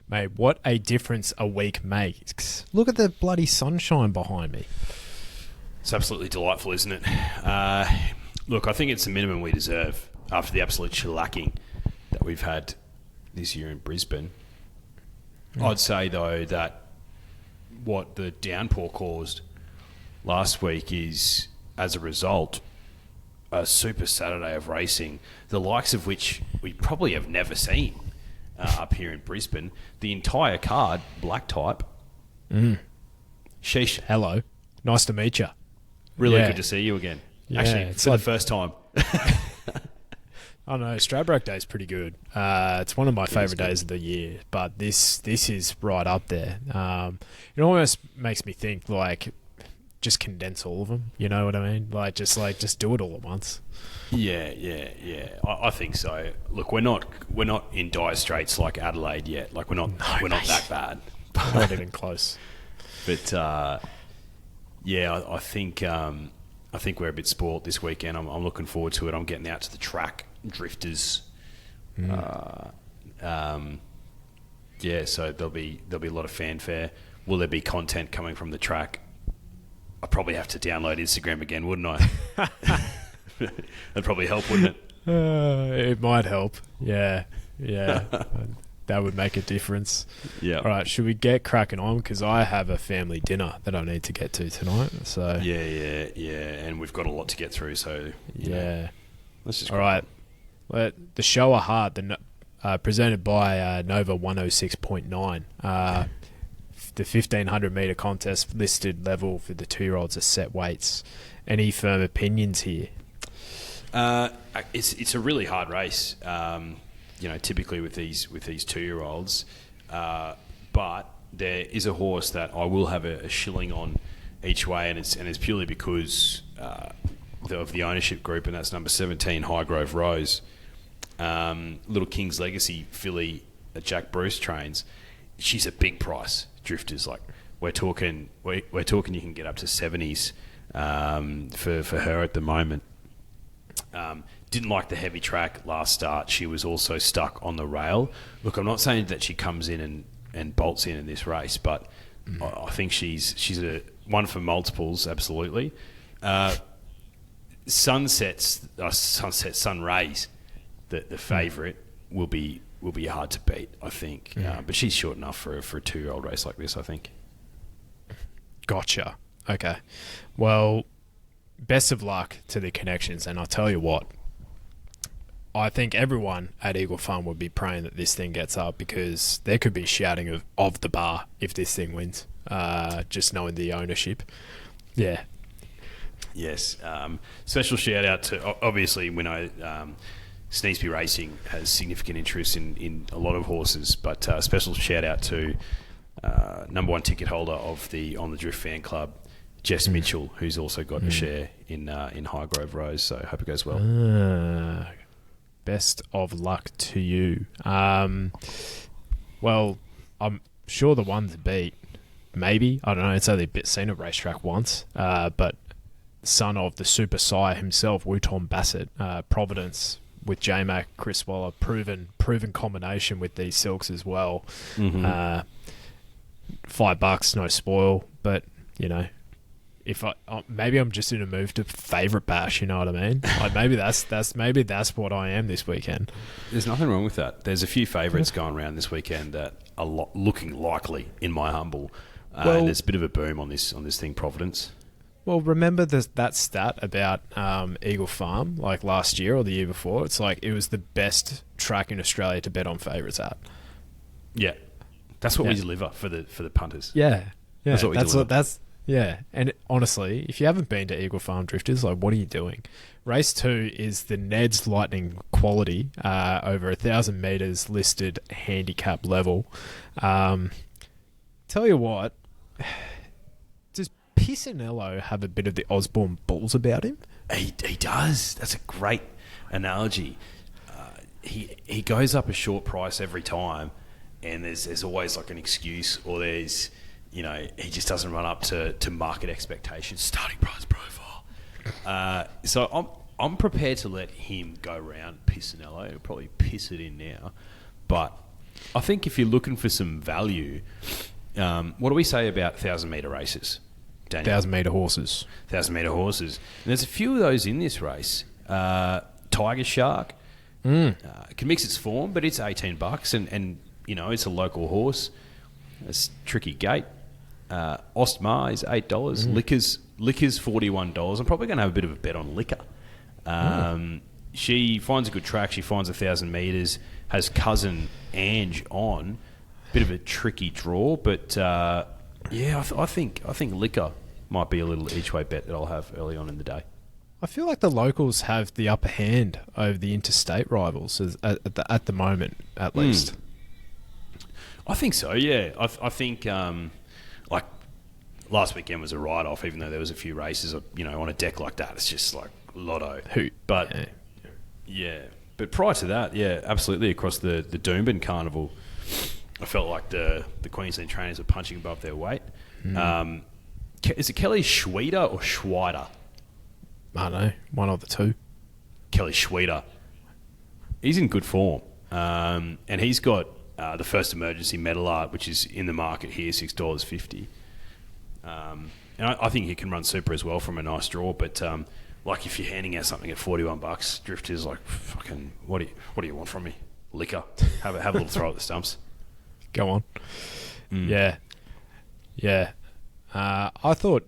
Mate, what a difference a week makes. Look at the bloody sunshine behind me. It's absolutely delightful, isn't it? Look, I think it's the minimum we deserve after the absolute shellacking that we've had this year in Brisbane. I'd say, though, that what the downpour caused last week is, as a result, a super Saturday of racing, the likes of which we probably have never seen up here in Brisbane. The entire card, black type. Sheesh. Hello. Nice to meet you. Really good to see you again. Yeah, Actually, for the first time. I know, Stradbroke Day is pretty good. It's one of my favourite days of the year, but this is right up there. It almost makes me think, like, just condense all of them. You know what I mean? Just do it all at once. Yeah. I think so. Look, we're not in dire straits like Adelaide yet. Like we're not that bad. Not even close. But I think we're a bit spoilt this weekend. I'm looking forward to it. I'm getting out to the track, drifters. So there'll be a lot of fanfare. Will there be content coming from the track? I'd probably have to download Instagram again, wouldn't I? That'd probably help, wouldn't it? It might help. Yeah. That would make a difference. Yeah. All right, should we get cracking on? Because I have a family dinner that I need to get to tonight. So Yeah. And we've got a lot to get through, so... Yeah. Let's just... All right. The Show of Heart, presented by Nova 106.9. The 1,500 metre contest listed level for the 2-year-olds are set weights. Any firm opinions here? It's a really hard race, typically with these 2-year-olds. But there is a horse that I will have a shilling on each way, and it's purely because of the ownership group, and that's number 17, Highgrove Rose. Little King's Legacy filly that Jack Bruce trains. She's a big price. Drifters, like we're talking you can get up to 70s for her at the moment. Didn't like the heavy track last start. She was also stuck on the rail. Look, I'm not saying that she comes in and bolts in this race, but I think she's a one for multiples, absolutely. Sunrays, the favourite, will be hard to beat, I think. But she's short enough for a 2-year-old race like this, I think. Gotcha. Okay. Well, best of luck to the connections, and I'll tell you what, I think everyone at Eagle Farm would be praying that this thing gets up, because there could be shouting of the bar if this thing wins, just knowing the ownership. Yeah. Yes. Special shout out to, obviously, we know Sneesby Racing has significant interest in a lot of horses, but special shout out to number one ticket holder of the On the Drift fan club, Jess Mitchell, who's also got a share in Highgrove Rose. So I hope it goes well. Best of luck to you. Well, I'm sure the one to beat, maybe, I don't know, it's only seen a racetrack once, but son of the super sire himself, Wooton Bassett, Providence, with J-Mac, Chris Waller, proven combination with these silks as well. $5, no spoil, but if maybe I'm just in a move to favourite bash, you know what I mean? Like maybe that's what I am this weekend. There's nothing wrong with that. There's a few favourites going around this weekend that are looking likely, in my humble. And there's a bit of a boom on this thing, Providence. Well, remember that stat about Eagle Farm, like last year or the year before? It's like it was the best track in Australia to bet on favourites at. Yeah, that's what we deliver for the punters. Yeah, that's what we deliver. And honestly, if you haven't been to Eagle Farm Drifters, like, what are you doing? Race 2 is the Ned's Lightning quality, over 1,000 metres listed handicap level. Tell you what, does Pisanello have a bit of the Osbourne balls about him? He does. That's a great analogy. He goes up a short price every time, and there's always like an excuse, or there's, he just doesn't run up to market expectations, starting price profile. So I'm prepared to let him go around Pisanello. He'll probably piss it in now, but I think if you're looking for some value, what do we say about 1,000-metre races, Daniel? 1,000-metre horses. 1,000-metre horses. And there's a few of those in this race. Tiger Shark. It can mix its form, but it's $18, and it's a local horse. It's tricky gate. Ostmar is $8. Liquor's $41. I'm probably going to have a bit of a bet on Liquor. She finds a good track. She finds 1,000 metres. Has cousin Ange on. Bit of a tricky draw, but I think Liquor might be a little each way bet that I'll have early on in the day. I feel like the locals have the upper hand over the interstate rivals at the moment, at least. I think so. Yeah, I think like last weekend was a write-off, even though there was a few races. On a deck like that, it's just like lotto. But yeah. But prior to that, yeah, absolutely across the Doomben Carnival, I felt like the Queensland trainers were punching above their weight. Is it Kelly Schweida or Schweider? I don't know, one of the two. Kelly Schweida. He's in good form. And he's got the first emergency medal art, which is in the market here, $6.50. And I think he can run super as well from a nice draw. But like if you're handing out something at $41, Drifter's like, fucking, what do you want from me? Liquor. Have a little throw at the stumps. Go on. Yeah. I thought,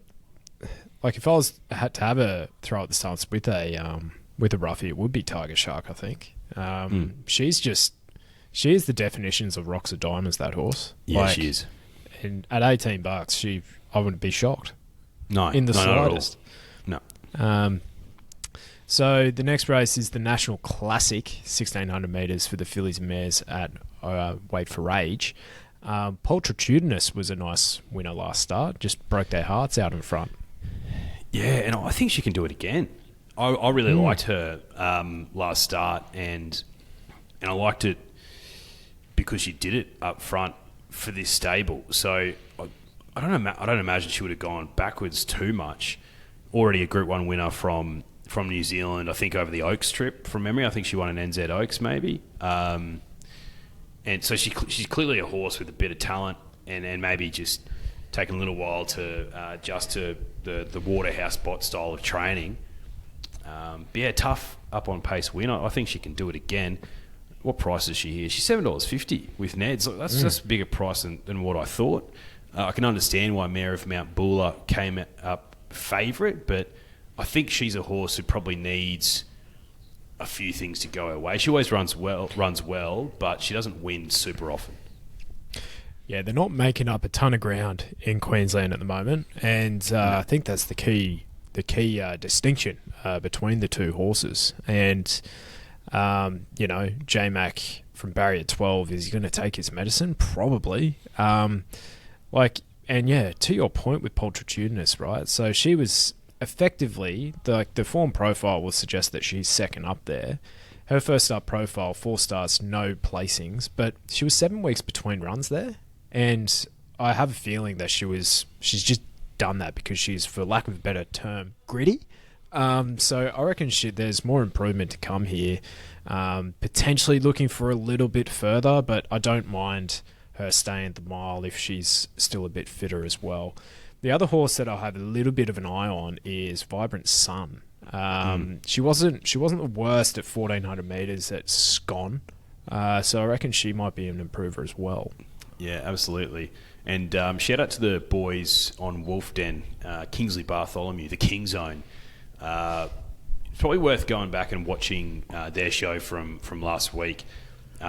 like, if I had to have a throw at the stumps with a roughie, it would be Tiger Shark, I think. She is the definitions of rocks or diamonds, that horse. Yeah, she is. And at $18, I wouldn't be shocked. No, in the slightest. No. So the next race is the National Classic, 1,600 metres for the fillies and mares at Wait for Rage. Poltritudinous was a nice winner last start. Just broke their hearts out in front. Yeah, and I think she can do it again. I really liked her last start, and I liked it because she did it up front for this stable. So I don't imagine she would have gone backwards too much. Already a Group 1 winner from New Zealand, I think over the Oaks trip from memory. I think she won an NZ Oaks maybe. And so she's clearly a horse with a bit of talent and maybe just taken a little while to adjust to the Waterhouse bot style of training. But yeah, tough up on pace win. I think she can do it again. What price is she here? She's $7.50 with Neds. That's a bigger price than what I thought. I can understand why Mare of Mount Buller came up favourite, but I think she's a horse who probably needs a few things to go her way. She always runs well, but she doesn't win super often. Yeah, they're not making up a ton of ground in Queensland at the moment, and I think that's the key distinction between the two horses. And J-Mac from barrier 12, is he going to take his medicine? Probably. To your point with Poltritudinous, right? So she was effectively, the form profile will suggest that she's second up there. Her first up profile, 4 stars, no placings, but she was 7 weeks between runs there. And I have a feeling that she's just done that because she's, for lack of a better term, gritty. So I reckon there's more improvement to come here. Potentially looking for a little bit further, but I don't mind her staying the mile if she's still a bit fitter as well. The other horse that I'll have a little bit of an eye on is Vibrant Sun. She wasn't the worst at 1,400 metres at Scone, so I reckon she might be an improver as well. Yeah, absolutely. And shout out to the boys on Wolf Den, Kingsley Bartholomew, the King Zone. It's probably worth going back and watching their show from last week.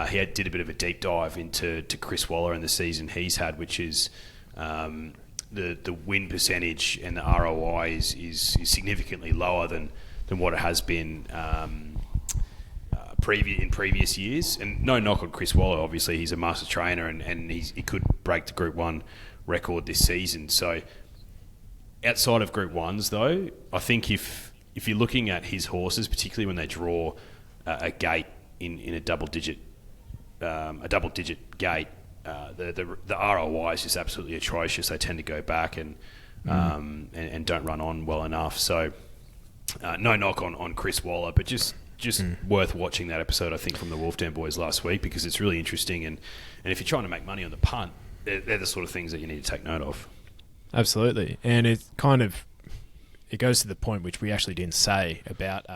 He did a bit of a deep dive into Chris Waller and the season he's had, which is the win percentage and the ROI is significantly lower than what it has been in previous years. And no knock on Chris Waller, obviously he's a master trainer and he could break the Group 1 record this season. So outside of Group 1s though, I think if you're looking at his horses, particularly when they draw a gate in a double digit gate, the ROI is just absolutely atrocious. They tend to go back and don't run on well enough. So no knock on Chris Waller, but just just worth watching that episode, I think, from the Wolf Den Boys last week, because it's really interesting. And if you're trying to make money on the punt, they're the sort of things that you need to take note of. Absolutely. And it goes to the point which we actually didn't say about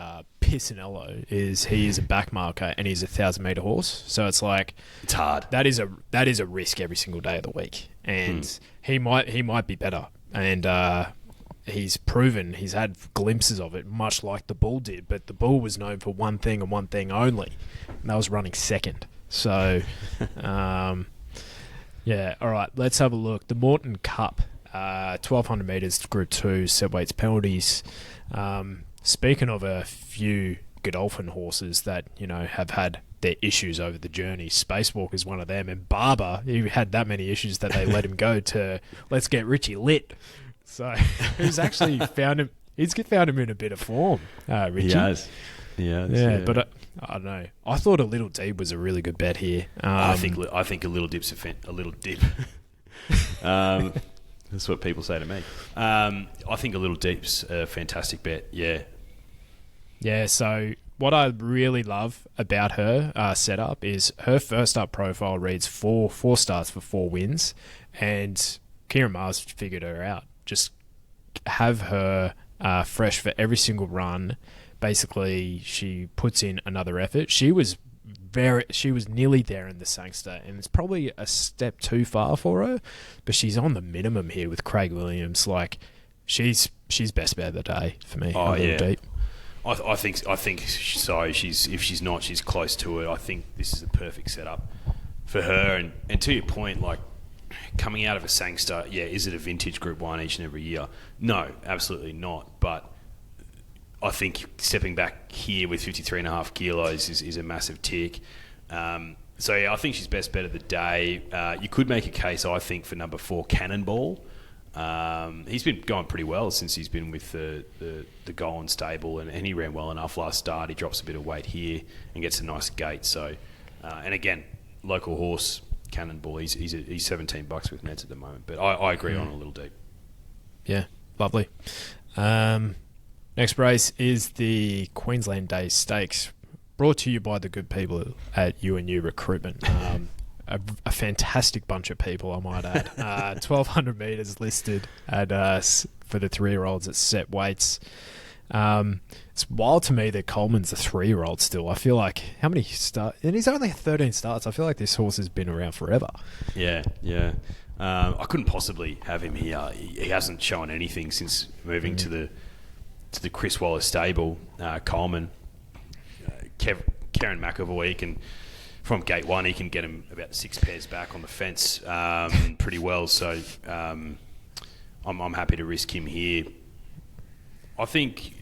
Piscinello, is he is a backmarker and he's a 1,000-metre horse. So it's like... It's hard. That is a risk every single day of the week. And he might be better. And he's proven, he's had glimpses of it, much like the Bull did. But the Bull was known for one thing and one thing only, and that was running second. So, yeah, all right, let's have a look. The Moreton Cup, 1,200 metres, Group 2, set weights, penalties. Speaking of a few Godolphin horses that, have had their issues over the journey, Spacewalk is one of them, and Barber, he had that many issues that they let him go to let's get Richie lit. So he's actually found him in a bit of form, Richie. He has. Yeah. But I don't know. I thought A Little Deep was a really good bet here. I think A Little Dip's a little dip. That's what people say to me. I think A Little Deep's a fantastic bet. Yeah. Yeah. So what I really love about her setup is her first up profile reads four starts for 4 wins, and Kieran Mars figured her out. Just have her fresh for every single run. Basically, she puts in another effort. She was nearly there in the Sangster, and it's probably a step too far for her, but she's on the minimum here with Craig Williams. Like, she's best bet of the day for me. Oh, yeah. Deep. I think so. If she's not, she's close to it. I think this is a perfect setup for her. And to your point, like, coming out of a Sangster, is it a vintage Group 1 each and every year? No, absolutely not. But I think stepping back here with 53.5 kilos is a massive tick. I think she's best bet of the day. You could make a case, I think, for number 4, Cannonball. He's been going pretty well since he's been with the Golan stable, and he ran well enough last start. He drops a bit of weight here and gets a nice gate. So, and again, local horse, Cannonball, he's $17 with Neds at the moment. But I agree on A Little Deep. Yeah, lovely. Next race is the Queensland Day Stakes, brought to you by the good people at U&U Recruitment. A fantastic bunch of people, I might add. 1,200 metres listed at for the 3-year-olds at set weights. It's wild to me that Coleman's a 3-year-old still. I feel like, how many starts? And he's only 13 starts. I feel like this horse has been around forever. Yeah. I couldn't possibly have him here. He hasn't shown anything since moving to the Chris Waller stable. Coleman, Karen McAvoy can... From gate 1, he can get him about 6 pairs back on the fence pretty well. So I'm happy to risk him here. I think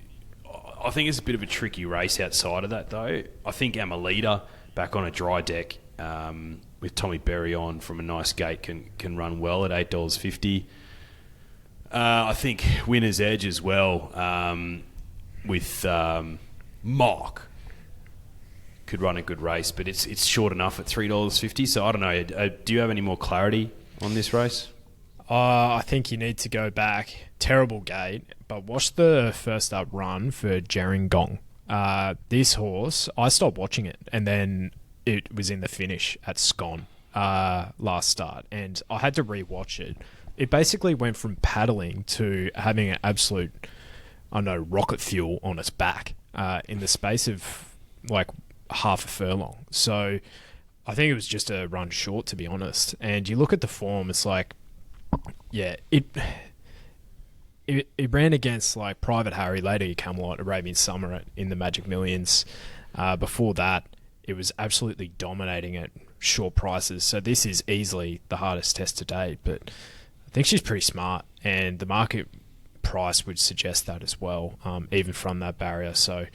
it's a bit of a tricky race outside of that, though. I think Amelita back on a dry deck with Tommy Berry on from a nice gate can run well at $8.50. I think Winner's Edge as well with Mock could run a good race, but it's short enough at $3.50. So I don't know. Do you have any more clarity on this race? I think you need to go back. Terrible gate, but watch the first up run for Gerringong. This horse, I stopped watching it, and then it was in the finish at Scone last start, and I had to rewatch it. It basically went from paddling to having an absolute, rocket fuel on its back in the space of like half a furlong. So I think it was just a run short, to be honest. And you look at the form, it's like, it ran against like Private Harry, later Camelot, Arabian Summer in the Magic Millions. Before that, it was absolutely dominating at short prices. So this is easily the hardest test to date, but I think she's pretty smart, and the market price would suggest that as well, even from that barrier. So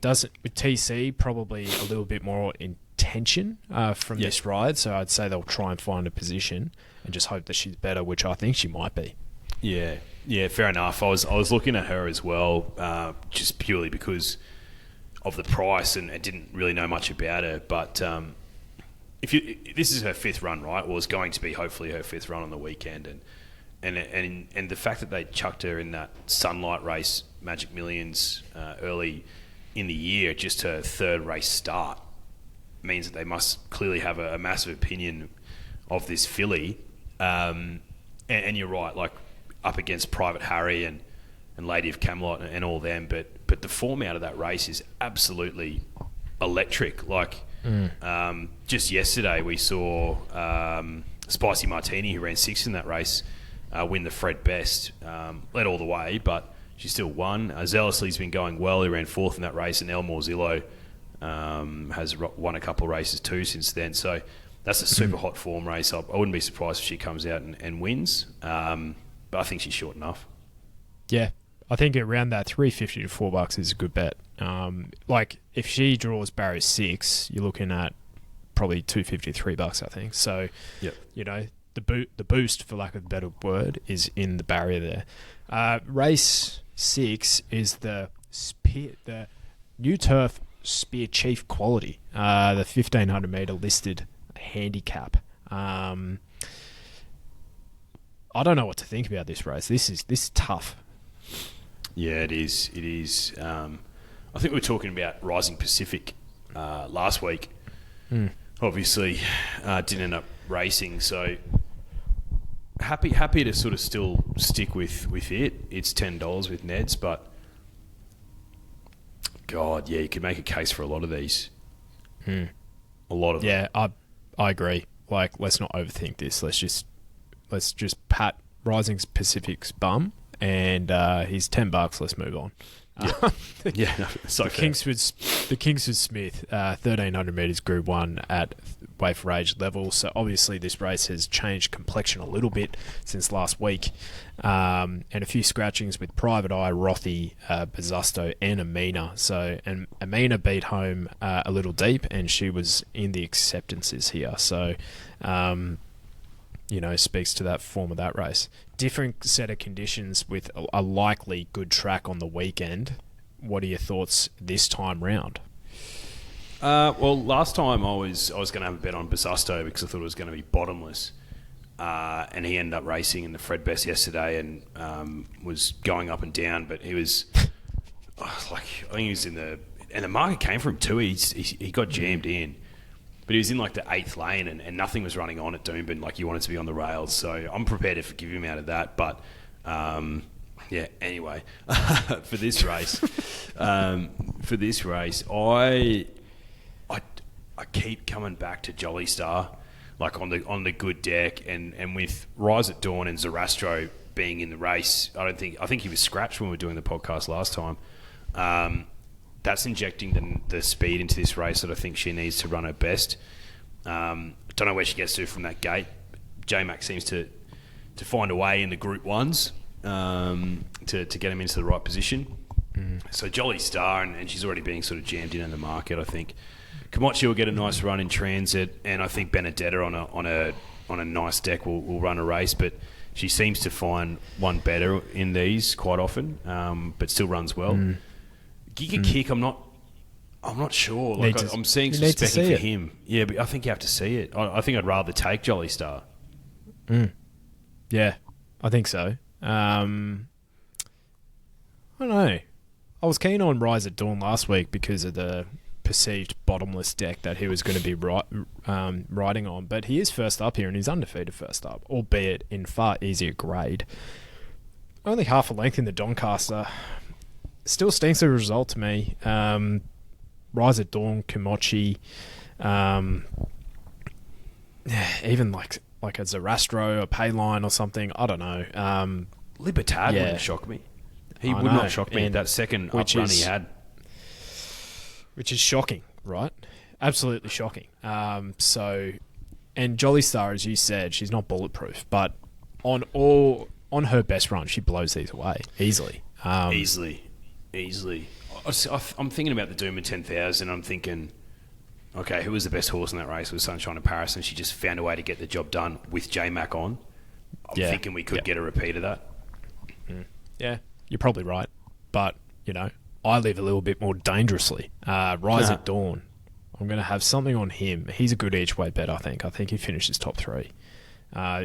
doesn't with TC probably a little bit more intention from this ride. So I'd say they'll try and find a position and just hope that she's better, which I think she might be. Yeah, fair enough. I was looking at her as well, just purely because of the price, and didn't really know much about her. But this is her 5th run, right? Or it's going to be hopefully her 5th run on the weekend, and the fact that they chucked her in that Sunlight race, Magic Millions, early in the year, just her third race start, means that they must clearly have a massive opinion of this filly. And you're right, like up against Private Harry and Lady of Camelot and all them, but the form out of that race is absolutely electric. Like just yesterday we saw Spicy Martini, who ran 6th in that race, win the Fred Best, led all the way, but she still won. Zealously's been going well. He ran 4th in that race, and Elmore Zillow has won a couple of races too since then. So that's a super hot form race. I wouldn't be surprised if she comes out and wins, but I think she's short enough. Yeah, I think around that $3.50 to $4 is a good bet. Like if she draws barrier 6, you're looking at probably $2.50 to $3, I think. So, you know, the boost, for lack of a better word, is in the barrier there. Race 6 is the New Turf Spear Chief Quality, the 1,500 metre listed handicap. I don't know what to think about this race. This is tough. Yeah, it is. It is. I think we were talking about Rising Pacific last week. Obviously, didn't end up racing, so happy to sort of still stick with it. It's $10 with Neds, but God, yeah, you could make a case for a lot of these. A lot of them. Yeah, I agree. Like, let's not overthink this. Let's just pat Rising Pacific's bum, and he's $10. Let's move on. Yeah, no, so the Kingsford Smith, 1,300 metres Group 1 at Way for Age level. So obviously this race has changed complexion a little bit since last week, and a few scratchings with Private Eye, Rothy, Bazusto and Amina. And Amina beat home a little deep, and she was in the acceptances here. So, you know, speaks to that form of that race. Different set of conditions with a likely good track on the weekend. What are your thoughts this time round? Well, last time I was going to have a bet on Bazusto because I thought it was going to be bottomless, and he ended up racing in the Fred Best yesterday and was going up and down, but he was I think he was and the market came from him too. He got jammed in. But he was in like the 8th lane and nothing was running on at Doomben like you wanted to be on the rails. So I'm prepared to forgive him out of that. But, yeah, anyway, for this race, I keep coming back to Jolly Star, like on the good deck. And with Rise at Dawn and Zarastro being in the race, I think he was scratched when we were doing the podcast last time. That's injecting the speed into this race that I think she needs to run her best. Don't know where she gets to from that gate. J-Mac seems to find a way in the Group 1s to get him into the right position. So Jolly Star, and she's already being sort of jammed in the market, I think. Kamachi will get a nice run in transit, and I think Benedetta on a nice deck will run a race, but she seems to find one better in these quite often, but still runs well. Giga Kick, I'm not sure. Like I'm seeing some specking for him. Yeah, but I think you have to see it. I think I'd rather take Jolly Star. Yeah, I think so. I don't know. I was keen on Rise at Dawn last week because of the perceived bottomless deck that he was going to be riding on, but he is first up here and he's undefeated first up, albeit in far easier grade. Only half a length in the Doncaster. Still stinks of a result to me. Rise at Dawn, Kimochi, even like a Zarastro, a Payline or something. I don't know. Libertad wouldn't shock me. He would not shock me. That second up run he had. Which is shocking, right? Absolutely shocking. And Jolly Star, as you said, she's not bulletproof, but on her best run, she blows these away easily. Easily. I'm thinking about the Doomben 10,000. I'm thinking, okay, who was the best horse in that race? It was Sunshine of Paris, and she just found a way to get the job done with J-Mac on. I'm thinking we could get a repeat of that. Yeah, you're probably right. But, you know, I live a little bit more dangerously. Rise at Dawn. I'm going to have something on him. He's a good each way bet, I think. I think he finishes top 3.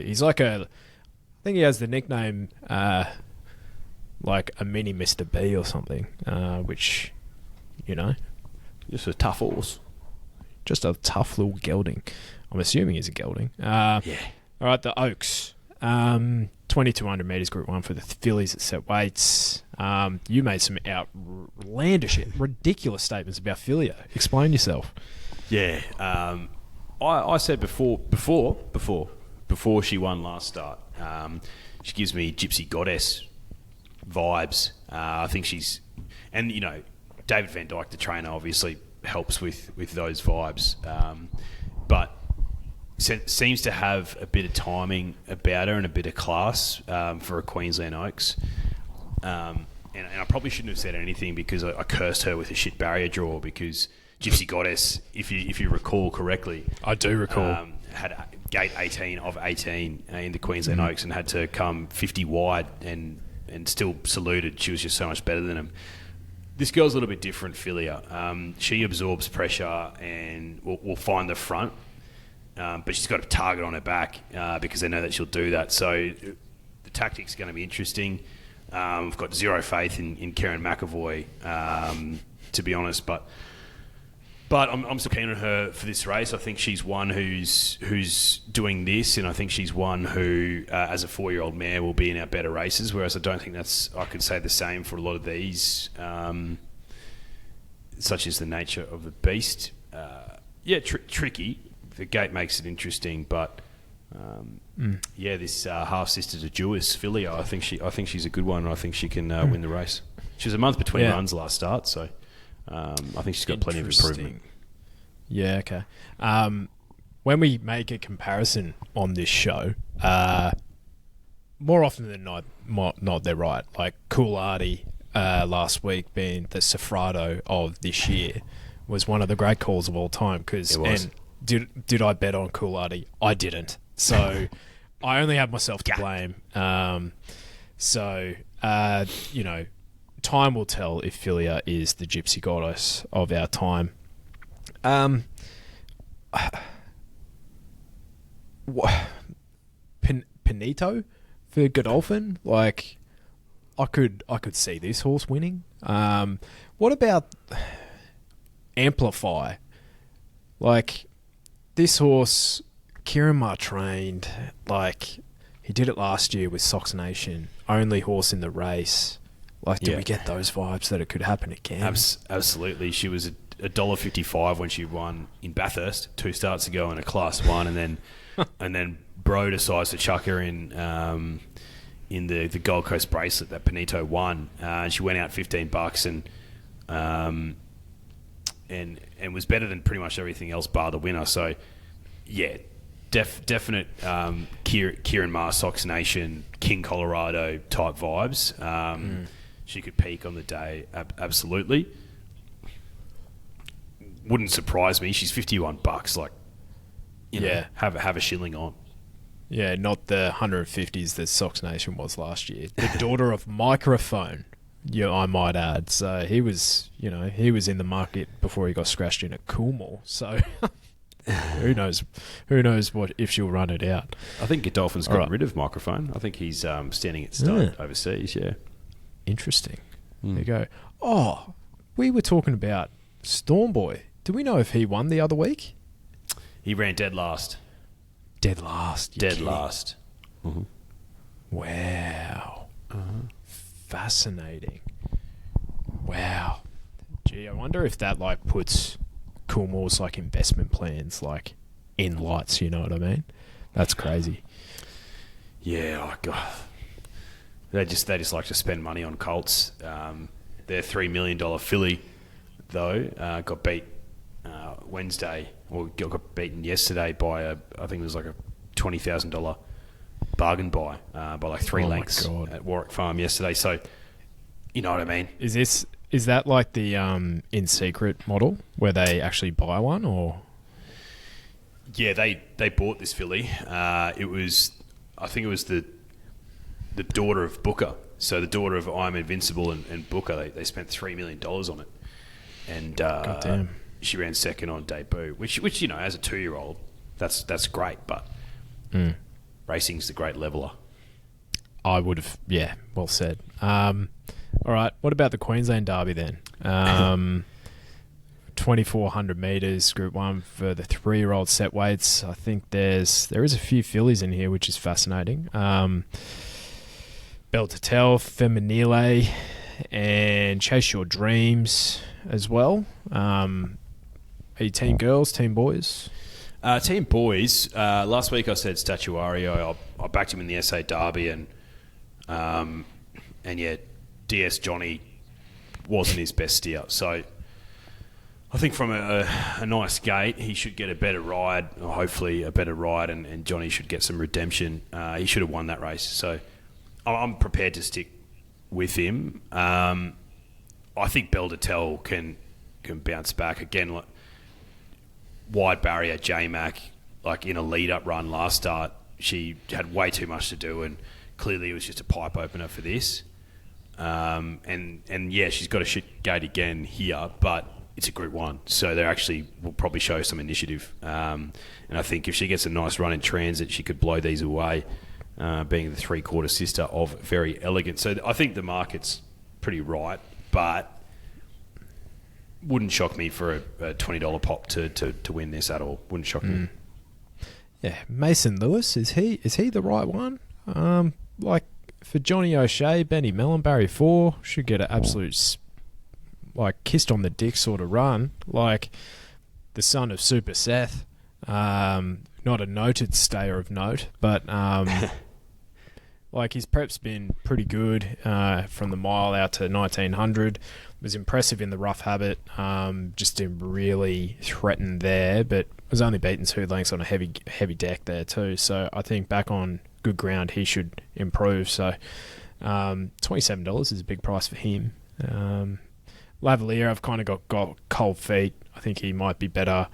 He's like I think he has the nickname like a mini Mr. B or something, which you know. Just a tough horse. Just a tough little gelding. I'm assuming he's a gelding. Yeah. All right, the Oaks. 2,200 metres Group 1 for the fillies at set weights. You made some outlandish, ridiculous statements about Filia. Explain yourself. Yeah. I said before she won last start, she gives me Gypsy Goddess vibes. I think she's... And, you know, David Van Dyke, the trainer, obviously helps with those vibes. But seems to have a bit of timing about her and a bit of class for a Queensland Oaks. And I probably shouldn't have said anything because I cursed her with a shit barrier draw because Gypsy Goddess, if you recall correctly... I do recall. Had gate 18 of 18 in the Queensland Oaks and had to come 50 wide and still saluted. She was just so much better than him. This girl's a little bit different, Filia. She absorbs pressure and will find the front. But she's got a target on her back because they know that she'll do that. So the tactic's going to be interesting. I've got zero faith in Karen McAvoy, to be honest. But I'm still keen on her for this race. I think she's one who's doing this, and I think she's one who, as a 4-year-old mare, will be in our better races. Whereas I don't think I could say the same for a lot of these, such as the nature of the beast. Tricky. The gate makes it interesting, but this half sister to Jewess filly, I think she's a good one, and I think she can win the race. She was a month between runs last start, so I think she's got plenty of improvement. Yeah, okay. When we make a comparison on this show, more often than not, they're right. Like Coolhardy last week being the Sofrado of this year was one of the great calls of all time because. Did I bet on Coolhardy? I didn't. So I only have myself to blame. Time will tell if Filia is the Gypsy Goddess of our time. Pinito for Godolphin? Like, I could see this horse winning. What about Amplify? Like... This horse, Kieran trained, like, he did it last year with Sox Nation, only horse in the race. Like, do we get those vibes that it could happen again? Absolutely. She was $1.55 when she won in Bathurst 2 starts ago in a Class 1, and then Bro decides to chuck her in the Gold Coast bracelet that Pinito won. And she went out $15 and was better than pretty much everything else bar the winner. So, yeah, definite Kieran Maher, Sox Nation, King Colorado type vibes. She could peak on the day, absolutely. Wouldn't surprise me. She's $51. Like, have a shilling on. Yeah, not the 150s that Sox Nation was last year. The daughter of Microphone. Yeah, I might add. So he was in the market before he got scratched in at Coolmore. So who knows what if she'll run it out. I think Godolphin's got rid of Microphone. I think he's standing at start overseas. Yeah, interesting. There you go. Oh, we were talking about Stormboy. Do we know if he won the other week? He ran dead last. Dead last. Mm-hmm. Wow. Fascinating. Wow. Gee, I wonder if that like puts Coolmore's like investment plans like in lights, you know what I mean? That's crazy. Yeah, oh God. They just like to spend money on colts. Their $3 million filly though got beat Wednesday, or got beaten yesterday by I think it was like a $20,000 bargain buy like 3 lengths at Warwick Farm yesterday. So, you know what I mean? Is that like the In Secret model where they actually buy one, or? Yeah, they bought this filly. I think it was the daughter of Booker. So the daughter of I'm Invincible and Booker. They spent $3 million on it, and she ran second on debut. Which you know, as a 2-year-old, that's great, but. Racing's the great leveller. I would have, well said. All right, what about the Queensland Derby then? 2,400 metres, Group 1 for the 3-year-old set weights. I think there is a few fillies in here, which is fascinating. Belle to Tell, Feminile, and Chase Your Dreams as well. Are you team girls, team boys? Team boys. Last week I said Statuario. I backed him in the SA Derby, and yeah, DS Johnny wasn't his best steer. So I think from a nice gate, he should get a better ride, or hopefully a better ride, and Johnny should get some redemption. He should have won that race. So I'm prepared to stick with him. I think Belle to Tell can bounce back again. Like, wide barrier, J-Mac, like in a lead-up run last start, she had way too much to do, and clearly it was just a pipe opener for this. And yeah, she's got a shit gate again here, but it's a Group 1, so they actually will probably show some initiative. And I think if she gets a nice run in transit, she could blow these away, being the three-quarter sister of Very Elegant. So I think the market's pretty right, but wouldn't shock me for a $20 pop to win this at all. Wouldn't shock me. Yeah, Mason Lewis, is he the right one? Like for Johnny O'Shea, Benny Mellon, Barry 4 should get an absolute kissed on the dick sort of run. Like the son of Super Seth, not a noted stayer of note, but like his prep's been pretty good from the mile out to 1900. Was impressive in the rough habit, just didn't really threaten there, but was only beaten 2 lengths on a heavy deck there too. So I think back on good ground he should improve. So $27 is a big price for him. Lavalier, I've kind of got cold feet. I think he might be better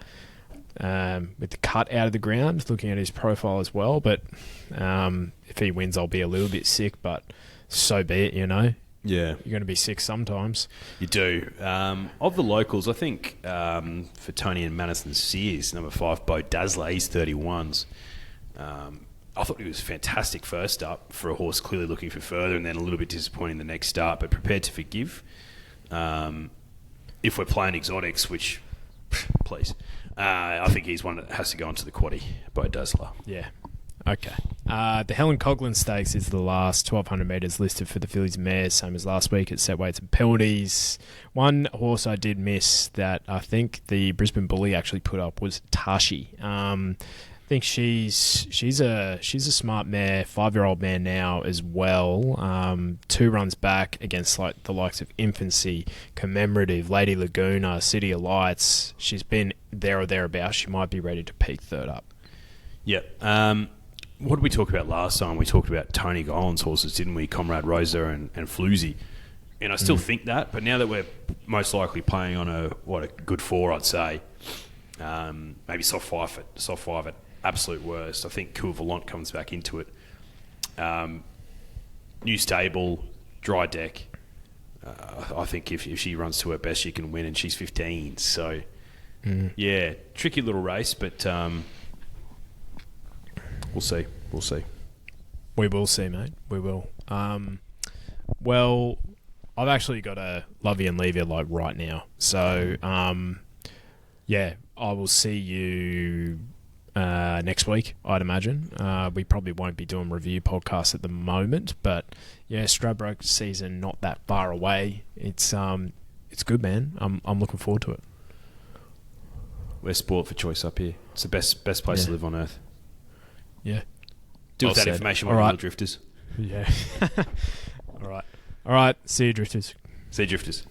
with the cut out of the ground, looking at his profile as well. But if he wins, I'll be a little bit sick, but so be it, you know. Yeah. You're going to be sick sometimes. You do. Of the locals, I think for Tony and Madison Sears, number 5, Bo Dazzler, he's 31s. I thought he was fantastic first up for a horse clearly looking for further, and then a little bit disappointing the next start, but prepared to forgive. If we're playing exotics, which, please, I think he's one that has to go into the quaddie, Bo Dazzler. Yeah. Okay. The Helen Coghlan Stakes is the last 1,200 metres listed for the fillies and mares, same as last week at set weights and penalties. One horse I did miss that I think the Brisbane Bully actually put up was Tashi. I think she's a smart mare, 5-year-old mare now as well. 2 runs back against like the likes of Infancy, Commemorative, Lady Laguna, City of Lights. She's been there or thereabouts. She might be ready to peak third up. Yep. What did we talk about last time? We talked about Tony Gollan's horses, didn't we? Comrade Rosa and Floozy. And I still think that, but now that we're most likely playing on a good 4, I'd say, maybe soft five at absolute worst. I think Cool Volant comes back into it. New stable, dry deck. I think if she runs to her best, she can win, and she's 15. So, yeah, tricky little race, but we'll see. We'll see. We will see, mate. We will. Well, I've actually got to love you and leave you like right now. So, yeah, I will see you next week, I'd imagine. We probably won't be doing review podcasts at the moment, but yeah, Stradbroke season not that far away. It's good, man. I'm looking forward to it. We're sport for choice up here. It's the best place to live on earth. Yeah. Do with that information while we're drifters. Yeah. All right. See you, drifters. See you, drifters.